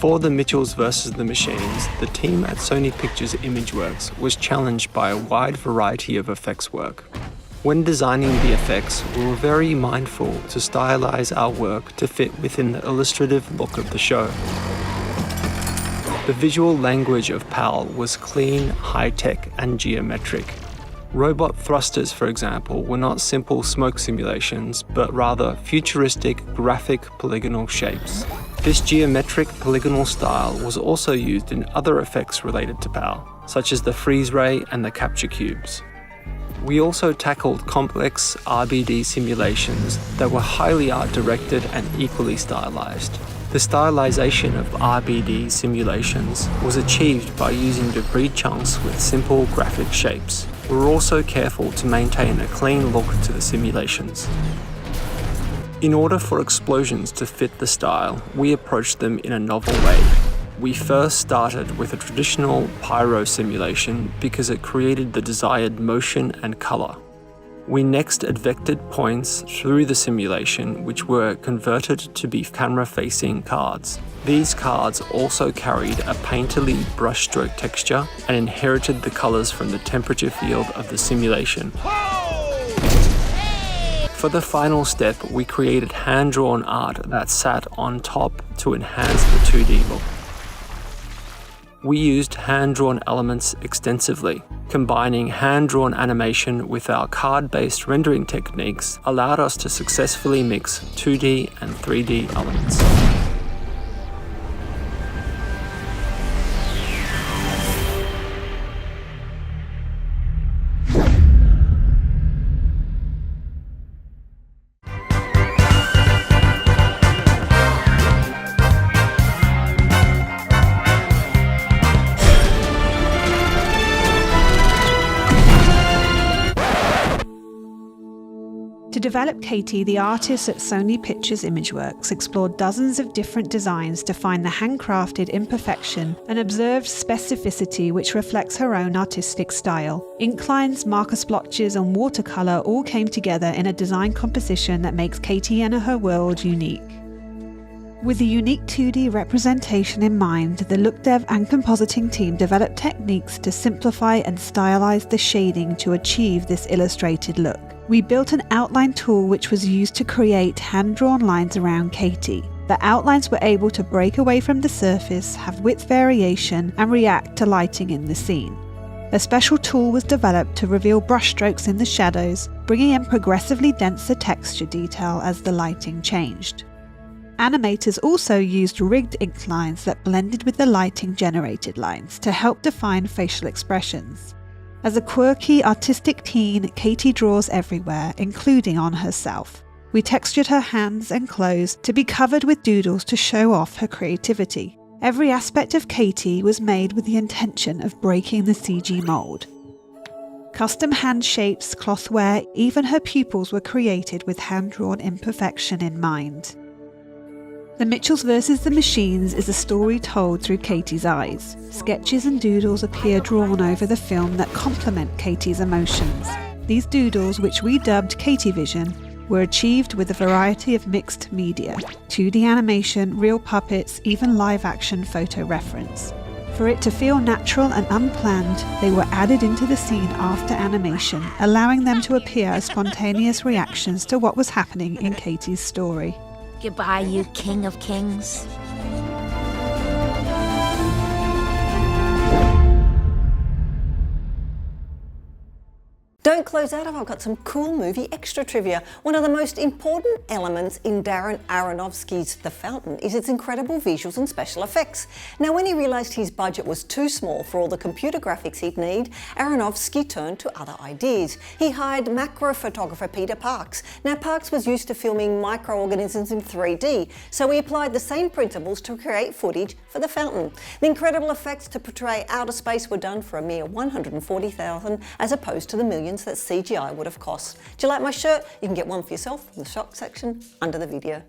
For the Mitchells versus the Machines, the team at Sony Pictures Imageworks was challenged by a wide variety of effects work. When designing the effects, we were very mindful to stylize our work to fit within the illustrative look of the show. The visual language of PAL was clean, high-tech, and geometric. Robot thrusters, for example, were not simple smoke simulations, but rather futuristic, graphic, polygonal shapes. This geometric polygonal style was also used in other effects related to PAL, such as the freeze ray and the capture cubes. We also tackled complex RBD simulations that were highly art-directed and equally stylized. The stylization of RBD simulations was achieved by using debris chunks with simple graphic shapes. We were also careful to maintain a clean look to the simulations. In order for explosions to fit the style, we approached them in a novel way. We first started with a traditional pyro simulation because it created the desired motion and color. We next advected points through the simulation, which were converted to be camera-facing cards. These cards also carried a painterly brushstroke texture and inherited the colors from the temperature field of the simulation. For the final step, we created hand-drawn art that sat on top to enhance the 2D look. We used hand-drawn elements extensively. Combining hand-drawn animation with our card-based rendering techniques allowed us to successfully mix 2D and 3D elements. To develop Katie, the artists at Sony Pictures Imageworks explored dozens of different designs to find the handcrafted imperfection and observed specificity which reflects her own artistic style. Ink lines, marker splotches and watercolour all came together in a design composition that makes Katie and her world unique. With the unique 2D representation in mind, the look dev and compositing team developed techniques to simplify and stylize the shading to achieve this illustrated look. We built an outline tool which was used to create hand-drawn lines around Katie. The outlines were able to break away from the surface, have width variation, and react to lighting in the scene. A special tool was developed to reveal brushstrokes in the shadows, bringing in progressively denser texture detail as the lighting changed. Animators also used rigged ink lines that blended with the lighting-generated lines to help define facial expressions. As a quirky, artistic teen, Katie draws everywhere, including on herself. We textured her hands and clothes to be covered with doodles to show off her creativity. Every aspect of Katie was made with the intention of breaking the CG mold. Custom hand shapes, clothware, even her pupils were created with hand-drawn imperfection in mind. The Mitchells vs. the Machines is a story told through Katie's eyes. Sketches and doodles appear drawn over the film that complement Katie's emotions. These doodles, which we dubbed Katie Vision, were achieved with a variety of mixed media: 2D animation, real puppets, even live-action photo reference. For it to feel natural and unplanned, they were added into the scene after animation, allowing them to appear as spontaneous reactions to what was happening in Katie's story. Goodbye, you king of kings. Don't close out if I've got some cool movie extra trivia. One of the most important elements in Darren Aronofsky's The Fountain is its incredible visuals and special effects. Now, when he realised his budget was too small for all the computer graphics he'd need, Aronofsky turned to other ideas. He hired macro photographer Peter Parks. Now, Parks was used to filming microorganisms in 3D, so he applied the same principles to create footage for The Fountain. The incredible effects to portray outer space were done for a mere $140,000 as opposed to the millions that CGI would have cost. Do you like my shirt? You can get one for yourself from the shop section under the video.